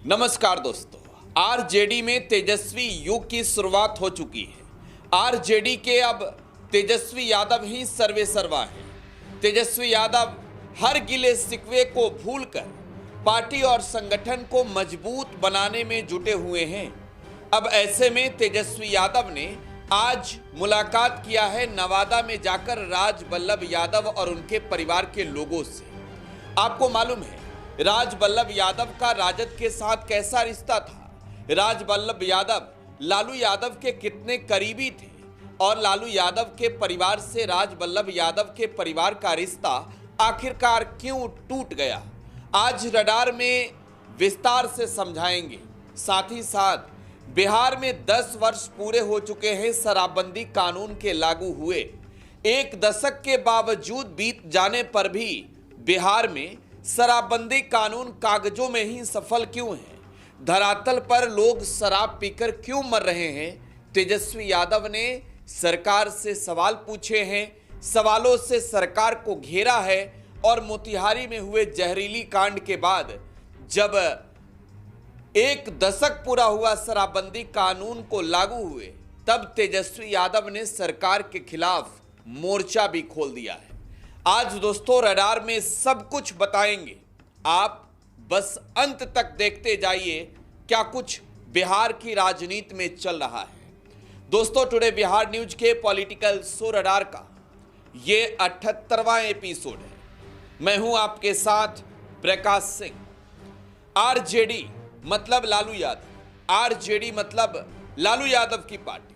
नमस्कार दोस्तों, आरजेडी में तेजस्वी युग की शुरुआत हो चुकी है। आरजेडी के अब तेजस्वी यादव ही सर्वे सर्वा है। तेजस्वी यादव हर गिले शिकवे को भूलकर पार्टी और संगठन को मजबूत बनाने में जुटे हुए हैं। अब ऐसे में तेजस्वी यादव ने आज मुलाकात किया है नवादा में जाकर राज बल्लभ यादव और उनके परिवार के लोगों से। आपको मालूम है राज बल्लभ यादव का राजद के साथ कैसा रिश्ता था, राज बल्लभ यादव लालू यादव के कितने करीबी थे और लालू यादव के परिवार से राज बल्लभ यादव के परिवार का रिश्ता आखिरकार क्यों टूट गया, आज रडार में विस्तार से समझाएंगे। साथ ही साथ बिहार में 10 वर्ष पूरे हो चुके हैं शराबबंदी कानून के लागू हुए। एक दशक के बावजूद बीत जाने पर भी बिहार में शराबबंदी कानून कागजों में ही सफल क्यों है, धरातल पर लोग शराब पीकर क्यों मर रहे हैं। तेजस्वी यादव ने सरकार से सवाल पूछे हैं, सवालों से सरकार को घेरा है और मोतिहारी में हुए जहरीली कांड के बाद जब एक दशक पूरा हुआ शराबबंदी कानून को लागू हुए, तब तेजस्वी यादव ने सरकार के खिलाफ मोर्चा भी खोल दिया है। आज दोस्तों रडार में सब कुछ बताएंगे, आप बस अंत तक देखते जाइए क्या कुछ बिहार की राजनीति में चल रहा है। दोस्तों टुडे बिहार न्यूज के पॉलिटिकल शो रडार का ये 78वां एपिसोड है। मैं हूं आपके साथ प्रकाश सिंह। आरजेडी मतलब लालू यादव, आरजेडी मतलब लालू यादव की पार्टी।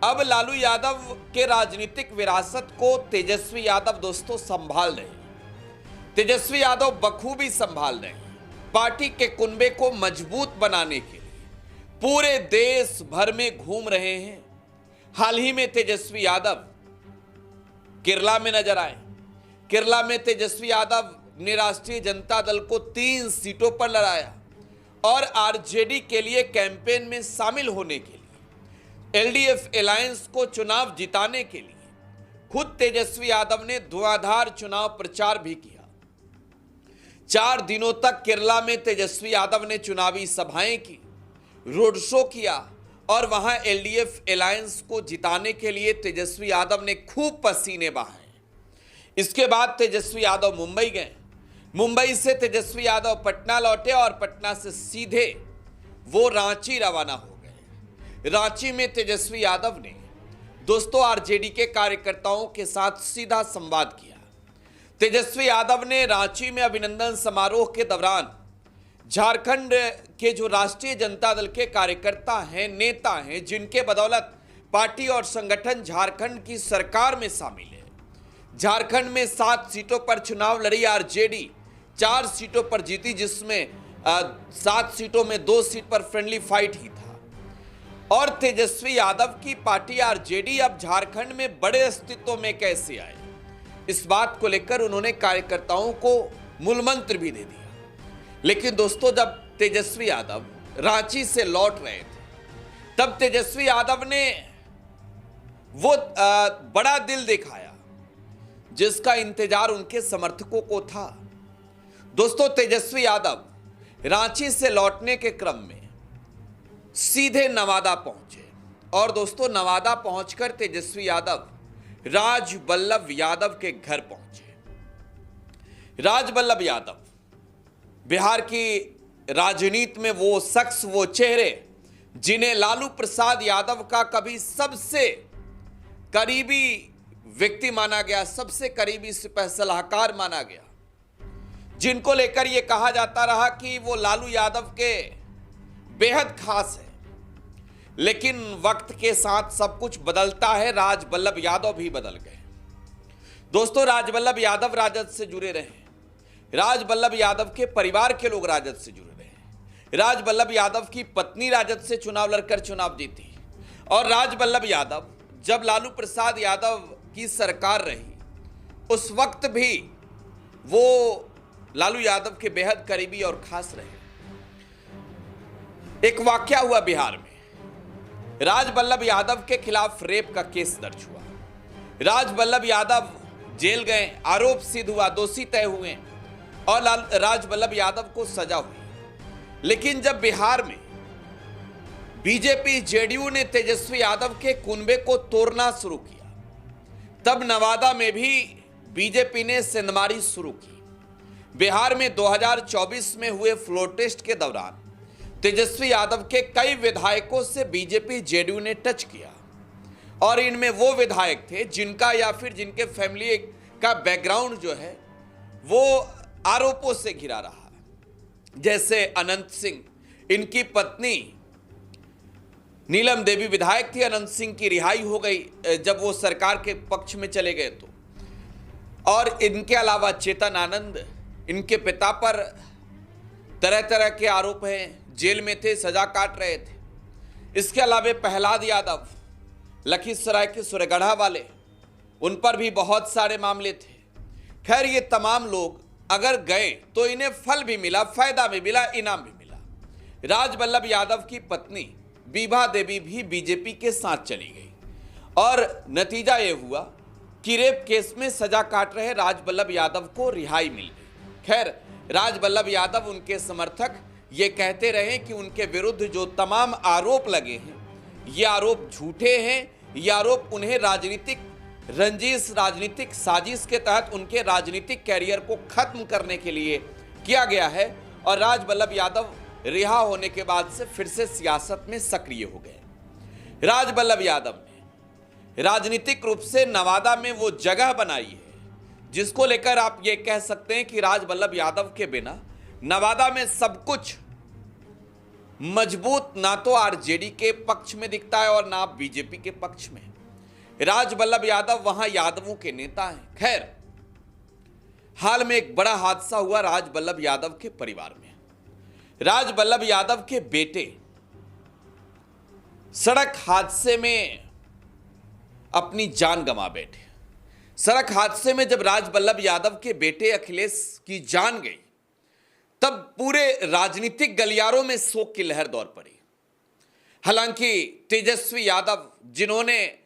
अब लालू यादव के राजनीतिक विरासत को तेजस्वी यादव दोस्तों संभाल रहे हैं। तेजस्वी यादव बखूबी संभाल रहे हैं। पार्टी के कुनबे को मजबूत बनाने के लिए पूरे देश भर में घूम रहे हैं। हाल ही में तेजस्वी यादव केरला में नजर आए। केरला में तेजस्वी यादव ने राष्ट्रीय जनता दल को 3 सीटों पर लड़ाया और आरजेडी के लिए कैंपेन में शामिल होने के लिए एलडीएफ अलायंस को चुनाव जिताने के लिए खुद तेजस्वी यादव ने धुआंधार चुनाव प्रचार भी किया। 4 दिनों तक केरला में तेजस्वी यादव ने चुनावी सभाएं की, रोड शो किया और वहां एलडीएफ अलायंस को जिताने के लिए तेजस्वी यादव ने खूब पसीने बहाए। इसके बाद तेजस्वी यादव मुंबई गए। मुंबई से तेजस्वी यादव पटना लौटे और पटना से सीधे वो रांची रवाना हो गए। रांची में तेजस्वी यादव ने दोस्तों आरजेडी के कार्यकर्ताओं के साथ सीधा संवाद किया। तेजस्वी यादव ने रांची में अभिनंदन समारोह के दौरान झारखंड के जो राष्ट्रीय जनता दल के कार्यकर्ता हैं, नेता हैं, जिनके बदौलत पार्टी और संगठन झारखंड की सरकार में शामिल है। झारखंड में 7 सीटों पर चुनाव लड़ी आरजेडी, 4 सीटों पर जीती, जिसमें 7 सीटों में 2 सीट पर फ्रेंडली फाइट ही था। और तेजस्वी यादव की पार्टी आरजेडी अब झारखंड में बड़े अस्तित्व में कैसे आए, इस बात को लेकर उन्होंने कार्यकर्ताओं को मूलमंत्र भी दे दिया। लेकिन दोस्तों जब तेजस्वी यादव रांची से लौट रहे थे, तब तेजस्वी यादव ने वो बड़ा दिल दिखाया जिसका इंतजार उनके समर्थकों को था। दोस्तों तेजस्वी यादव रांची से लौटने के क्रम में सीधे नवादा पहुंचे और दोस्तों नवादा पहुंचकर तेजस्वी यादव राज बल्लभ यादव के घर पहुंचे। राज बल्लभ यादव बिहार की राजनीति में वो शख्स, वो चेहरे जिन्हें लालू प्रसाद यादव का कभी सबसे करीबी व्यक्ति माना गया, सबसे करीबी सिपह सलाहकार माना गया, जिनको लेकर यह कहा जाता रहा कि वो लालू यादव के बेहद खास है। लेकिन वक्त के साथ सब कुछ बदलता है, राज बल्लभ यादव भी बदल गए। दोस्तों राज बल्लभ यादव राजद से जुड़े रहे, राज बल्लभ यादव के परिवार के लोग राजद से जुड़े रहे। राज बल्लभ यादव की पत्नी राजद से चुनाव लड़कर चुनाव जीती और राज बल्लभ यादव जब लालू प्रसाद यादव की सरकार रही, उस वक्त भी वो लालू यादव के बेहद करीबी और खास रहे। एक वाकया हुआ बिहार में, राज बल्लभ यादव के खिलाफ रेप का केस दर्ज हुआ। राज बल्लभ यादव जेल गए, आरोप सिद्ध हुआ, दोषी तय हुए और राज बल्लभ यादव को सजा हुई। लेकिन जब बिहार में बीजेपी जेडीयू ने तेजस्वी यादव के कुनबे को तोड़ना शुरू किया, तब नवादा में भी बीजेपी ने सेंधमारी शुरू की। बिहार में 2024 में हुए फ्लोर टेस्ट के दौरान तेजस्वी यादव के कई विधायकों से बीजेपी जेडीयू ने टच किया, और इनमें वो विधायक थे जिनका या फिर जिनके फैमिली का बैकग्राउंड जो है वो आरोपों से घिरा रहा है। जैसे अनंत सिंह, इनकी पत्नी नीलम देवी विधायक थी, अनंत सिंह की रिहाई हो गई जब वो सरकार के पक्ष में चले गए तो। और इनके अलावा चेतन आनंद, इनके पिता पर तरह तरह के आरोप हैं, जेल में थे, सजा काट रहे थे। इसके अलावा प्रहलाद यादव, लखीसराय के सुरगढ़ा वाले, उन पर भी बहुत सारे मामले थे। खैर, ये तमाम लोग अगर गए तो इन्हें फल भी मिला, फायदा भी मिला, इनाम भी मिला। राजबल्लभ यादव की पत्नी बीभा देवी भी बीजेपी के साथ चली गई, और नतीजा ये हुआ कि रेप केस में सजा काट रहे राजबल्लभ यादव को रिहाई मिल गई। खैर, राजबल्लभ यादव, उनके समर्थक ये कहते रहे कि उनके विरुद्ध जो तमाम आरोप लगे हैं ये आरोप झूठे हैं, ये आरोप उन्हें राजनीतिक रंजिश, राजनीतिक साजिश के तहत उनके राजनीतिक कैरियर को खत्म करने के लिए किया गया है, और राजबल्लभ यादव रिहा होने के बाद से फिर से सियासत में सक्रिय हो गए। राजबल्लभ यादव ने राजनीतिक रूप से नवादा में वो जगह बनाई है जिसको लेकर आप ये कह सकते हैं कि राजबल्लभ यादव के बिना नवादा में सब कुछ मजबूत ना तो आरजेडी के पक्ष में दिखता है और ना बीजेपी के पक्ष में। राजबल्लभ यादव वहां यादवों के नेता हैं। खैर, हाल में एक बड़ा हादसा हुआ राजबल्लभ यादव के परिवार में। राजबल्लभ यादव के बेटे सड़क हादसे में अपनी जान गंवा बैठे। सड़क हादसे में जब राजबल्लभ यादव के बेटे अखिलेश की जान गई, तब पूरे राजनीतिक गलियारों में शोक की लहर दौड़ पड़ी। हालांकि तेजस्वी यादव, जिन्होंने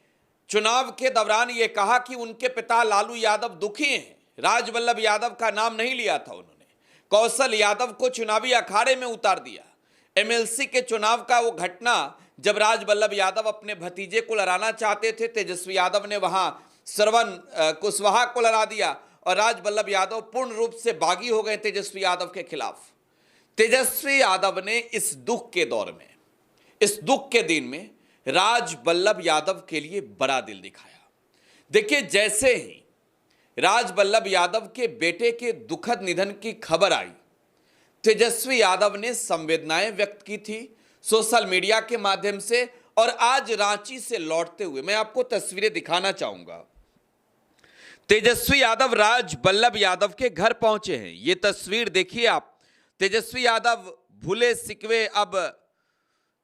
चुनाव के दौरान यह कहा कि उनके पिता लालू यादव दुखी हैं, राजबल्लभ यादव का नाम नहीं लिया था उन्होंने। कौशल यादव को चुनावी अखाड़े में उतार दिया। एमएलसी के चुनाव का वो घटना जब राजबल्लभ यादव अपने भतीजे को लड़ाना चाहते थे, तेजस्वी यादव ने वहां श्रवण कुशवाहा को लड़ा दिया, और राजबल्लभ यादव पूर्ण रूप से बागी हो गए तेजस्वी यादव के खिलाफ। तेजस्वी यादव ने इस दुख के दौर में, इस दुख के दिन में राजबल्लभ यादव के लिए बड़ा दिल दिखाया। देखिए, जैसे ही राजबल्लभ यादव के बेटे के दुखद निधन की खबर आई, तेजस्वी यादव ने संवेदनाएं व्यक्त की थी सोशल मीडिया के माध्यम से, और आज रांची से लौटते हुए मैं आपको तस्वीरें दिखाना चाहूंगा। तेजस्वी यादव राजबल्लभ यादव के घर पहुंचे हैं। ये तस्वीर देखिए आप। तेजस्वी यादव भूले सिकवे, अब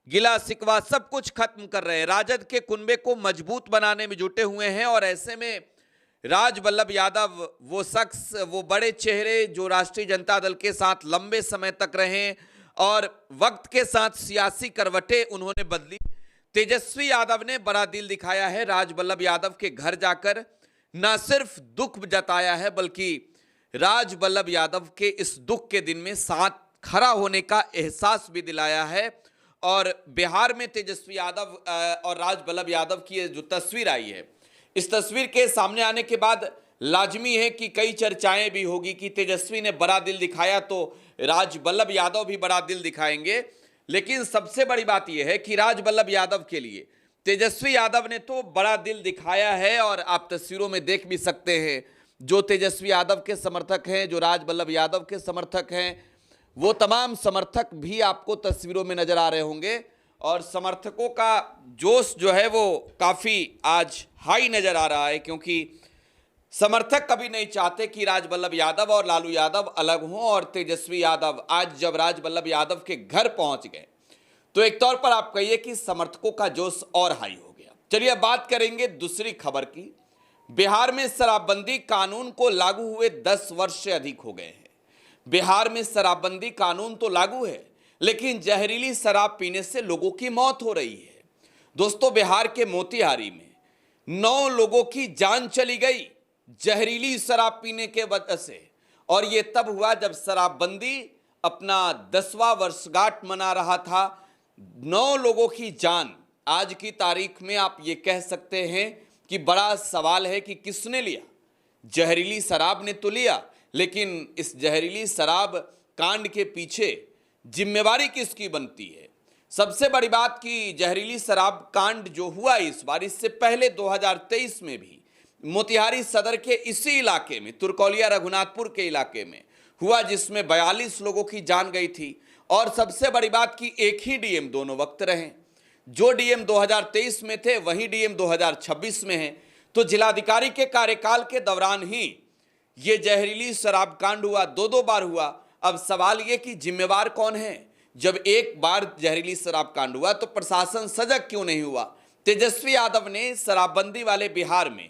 गिला सिकवा सब कुछ खत्म कर रहे हैं। राजद के कुनबे को मजबूत बनाने में जुटे हुए हैं, और ऐसे में राजबल्लभ यादव वो शख्स, वो बड़े चेहरे जो राष्ट्रीय जनता दल के साथ लंबे समय तक रहे और वक्त के साथ सियासी करवटें उन्होंने बदली। तेजस्वी यादव ने बड़ा दिल दिखाया है। राजबल्लभ यादव के घर जाकर न सिर्फ दुख जताया है, बल्कि राजबल्लभ यादव के इस दुख के दिन में साथ खड़ा होने का एहसास भी दिलाया है। और बिहार में तेजस्वी यादव और राजबल्लभ यादव की जो तस्वीर आई है, इस तस्वीर के सामने आने के बाद लाजमी है कि कई चर्चाएं भी होगी कि तेजस्वी ने बड़ा दिल दिखाया तो राजबल्लभ यादव भी बड़ा दिल दिखाएंगे। लेकिन सबसे बड़ी बात यह है कि राजबल्लभ यादव के लिए तेजस्वी यादव ने तो बड़ा दिल दिखाया है, और आप तस्वीरों में देख भी सकते हैं जो तेजस्वी यादव के समर्थक हैं, जो राजबल्लभ यादव के समर्थक हैं, वो तमाम समर्थक भी आपको तस्वीरों में नजर आ रहे होंगे। और समर्थकों का जोश जो है वो काफ़ी आज हाई नजर आ रहा है, क्योंकि समर्थक कभी नहीं चाहते कि राजबल्लभ यादव और लालू यादव अलग हों। और तेजस्वी यादव आज जब राजबल्लभ यादव के घर पहुंच गए तो एक तौर पर आप कहिए कि समर्थकों का जोश और हाई हो गया। चलिए अब बात करेंगे दूसरी खबर की। बिहार में शराबबंदी कानून को लागू हुए 10 वर्ष से अधिक हो गए हैं। बिहार में शराबबंदी कानून तो लागू है, लेकिन जहरीली शराब पीने से लोगों की मौत हो रही है। दोस्तों, बिहार के मोतिहारी में 9 लोगों की जान चली गई जहरीली शराब पीने के वजह से, और ये तब हुआ जब शराबबंदी अपना 10वां वर्षगांठ मना रहा था। 9 लोगों की जान आज की तारीख में आप ये कह सकते हैं कि बड़ा सवाल है कि किसने लिया। जहरीली शराब ने तो लिया, लेकिन इस जहरीली शराब कांड के पीछे जिम्मेवारी किसकी बनती है। सबसे बड़ी बात कि जहरीली शराब कांड जो हुआ इस बार, इससे पहले 2023 में भी मोतिहारी सदर के इसी इलाके में, तुरकौलिया रघुनाथपुर के इलाके में हुआ, जिसमें 42 लोगों की जान गई थी। और सबसे बड़ी बात कि एक ही डीएम दोनों वक्त रहे। जो डीएम 2023 में थे वही डीएम 2026 में हैं। तो जिलाधिकारी के कार्यकाल के दौरान ही ये जहरीली शराब कांड हुआ, 2 बार हुआ। अब सवाल ये कि जिम्मेवार कौन है। जब एक बार जहरीली शराब कांड हुआ तो प्रशासन सजग क्यों नहीं हुआ। तेजस्वी यादव ने शराबबंदी वाले बिहार में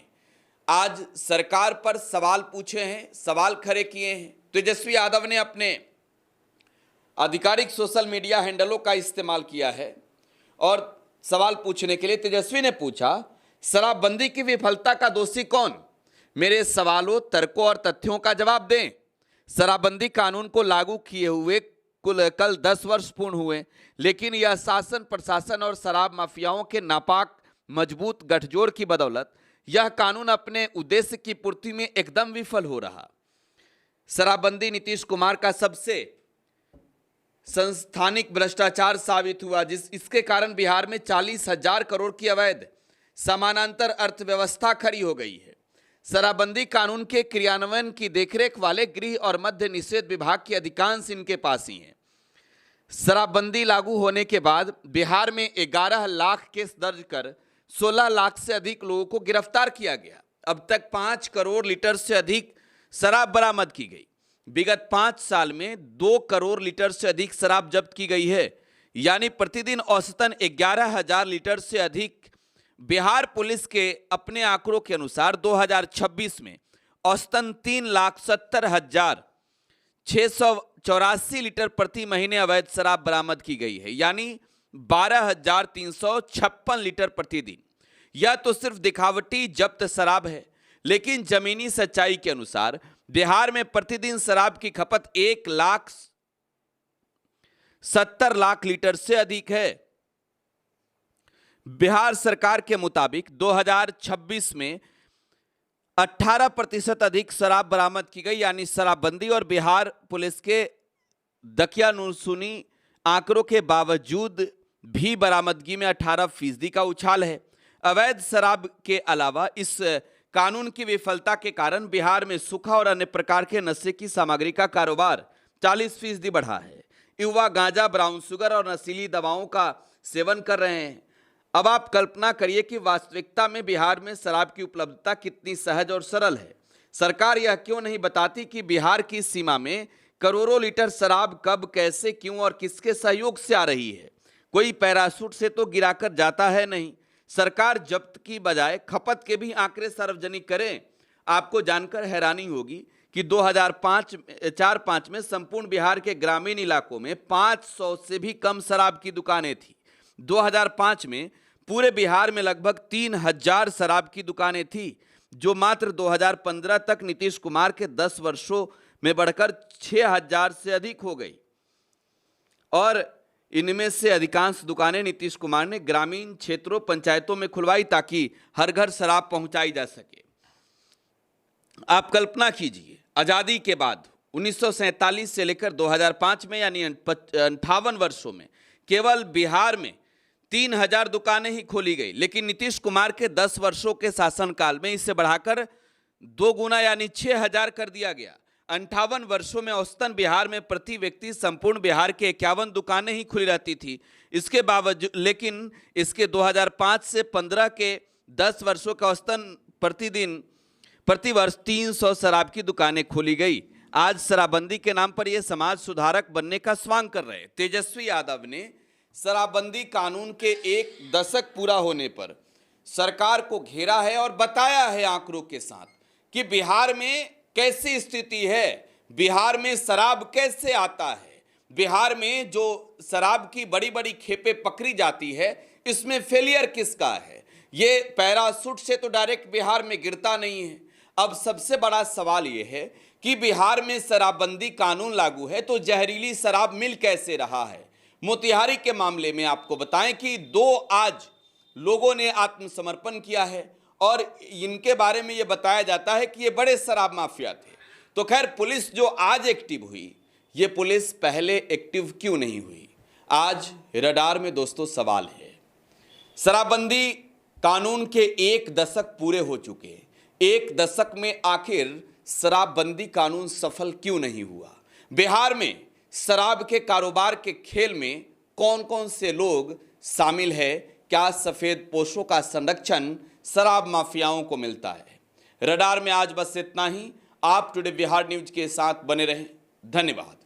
आज सरकार पर सवाल पूछे हैं, सवाल खड़े किए हैं। तेजस्वी यादव ने अपने आधिकारिक सोशल मीडिया हैंडलों का इस्तेमाल किया है और सवाल पूछने के लिए तेजस्वी ने पूछा, शराबबंदी की विफलता का दोषी कौन? मेरे सवालों, तर्कों और तथ्यों का जवाब दें। शराबबंदी कानून को लागू किए हुए कल 10 वर्ष पूर्ण हुए, लेकिन यह शासन, प्रशासन और शराब माफियाओं के नापाक मजबूत गठजोड़ की बदौलत यह कानून अपने उद्देश्य की पूर्ति में एकदम विफल हो रहा। शराबबंदी नीतीश कुमार का सबसे संस्थानिक भ्रष्टाचार साबित हुआ, इसके कारण बिहार में 40,000 करोड़ की अवैध समानांतर अर्थव्यवस्था खड़ी हो गई है। शराबबंदी कानून के क्रियान्वयन की देखरेख वाले गृह और मद्य निषेध विभाग के अधिकांश इनके पास ही हैं। शराबबंदी लागू होने के बाद बिहार में 11 लाख केस दर्ज कर 16 लाख से अधिक लोगों को गिरफ्तार किया गया। अब तक 5 करोड़ लीटर से अधिक शराब बरामद की गई। विगत 5 साल में 2 करोड़ लीटर से अधिक शराब जब्त की गई है, यानी प्रतिदिन औसतन 11,000 लीटर से अधिक। बिहार पुलिस के अपने आंकड़ों के अनुसार 2026 में औसतन 3,70,684 लीटर प्रति महीने अवैध शराब बरामद की गई है, यानी 12,356 लीटर प्रतिदिन। यह तो सिर्फ दिखावटी जब्त शराब है, लेकिन जमीनी सच्चाई के अनुसार बिहार में प्रतिदिन शराब की खपत 1,70 लाख लीटर से अधिक है। बिहार सरकार के मुताबिक 2026 में 18% अधिक शराब बरामद की गई, यानी शराबबंदी और बिहार पुलिस के दकियानुसुनी आंकड़ों के बावजूद भी बरामदगी में 18% का उछाल है। अवैध शराब के अलावा इस कानून की विफलता के कारण बिहार में सूखा और अन्य प्रकार के नशे की सामग्री का कारोबार 40% बढ़ा है। युवा गांजा, ब्राउन शुगर और नशीली दवाओं का सेवन कर रहे हैं। अब आप कल्पना करिए कि वास्तविकता में बिहार में शराब की उपलब्धता कितनी सहज और सरल है। सरकार यह क्यों नहीं बताती कि बिहार की सीमा में करोड़ों लीटर शराब कब, कैसे, क्यों और किसके सहयोग से आ रही है। कोई पैराशूट से तो गिराकर जाता है नहीं। सरकार जब्त की बजाय खपत के भी आंकड़े सार्वजनिक करें। आपको जानकर हैरानी होगी कि 2004-5 में संपूर्ण बिहार के ग्रामीण इलाकों में 500 से भी कम शराब की दुकानें थी। 2005 में पूरे बिहार में लगभग 3,000 शराब की दुकानें थी, जो मात्र 2015 तक नीतीश कुमार के 10 वर्षों में बढ़कर 6,000 से अधिक हो गई। और इनमें से अधिकांश दुकानें नीतीश कुमार ने ग्रामीण क्षेत्रों, पंचायतों में खुलवाई ताकि हर घर शराब पहुंचाई जा सके। आप कल्पना कीजिए, आजादी के बाद 1947 से लेकर 2005 में, यानी 58 वर्षों में केवल बिहार में 3,000 दुकानें ही खोली गई, लेकिन नीतीश कुमार के 10 वर्षों के शासनकाल में इसे बढ़ाकर 2 गुना यानी 6,000 कर दिया गया। 58 वर्षों में औसतन बिहार में प्रति व्यक्ति संपूर्ण बिहार के 51 दुकानें ही खुली रहती थी। इसके बावजूद, लेकिन इसके 2005 से 15 के 10 वर्षों का औसतन प्रतिवर्ष 300 शराब की दुकानें खोली गई। आज शराबबंदी के नाम पर यह समाज सुधारक बनने का स्वांग कर रहे तेजस्वी यादव ने शराबबंदी कानून के 1 दशक पूरा होने पर सरकार को घेरा है और बताया है आंकड़ों के साथ कि बिहार में कैसी स्थिति है, बिहार में शराब कैसे आता है, बिहार में जो शराब की बड़ी बड़ी खेपें पकड़ी जाती है, इसमें फेलियर किसका है। ये पैराशूट से तो डायरेक्ट बिहार में गिरता नहीं है। अब सबसे बड़ा सवाल ये है कि बिहार में शराबबंदी कानून लागू है तो जहरीली शराब मिल कैसे रहा है। मोतिहारी के मामले में आपको बताएं कि 2 आज लोगों ने आत्मसमर्पण किया है और इनके बारे में यह बताया जाता है कि ये बड़े शराब माफिया थे। तो खैर पुलिस जो आज एक्टिव हुई, ये पुलिस पहले एक्टिव क्यों नहीं हुई, आज रडार में दोस्तों सवाल है। शराबबंदी कानून के 1 दशक पूरे हो चुके हैं। 1 दशक में आखिर शराबबंदी कानून सफल क्यों नहीं हुआ। बिहार में शराब के कारोबार के खेल में कौन कौन से लोग शामिल है, क्या सफेद पोशों का संरक्षण शराब माफियाओं को मिलता है। रडार में आज बस इतना ही। आप टुडे बिहार न्यूज के साथ बने रहें। धन्यवाद।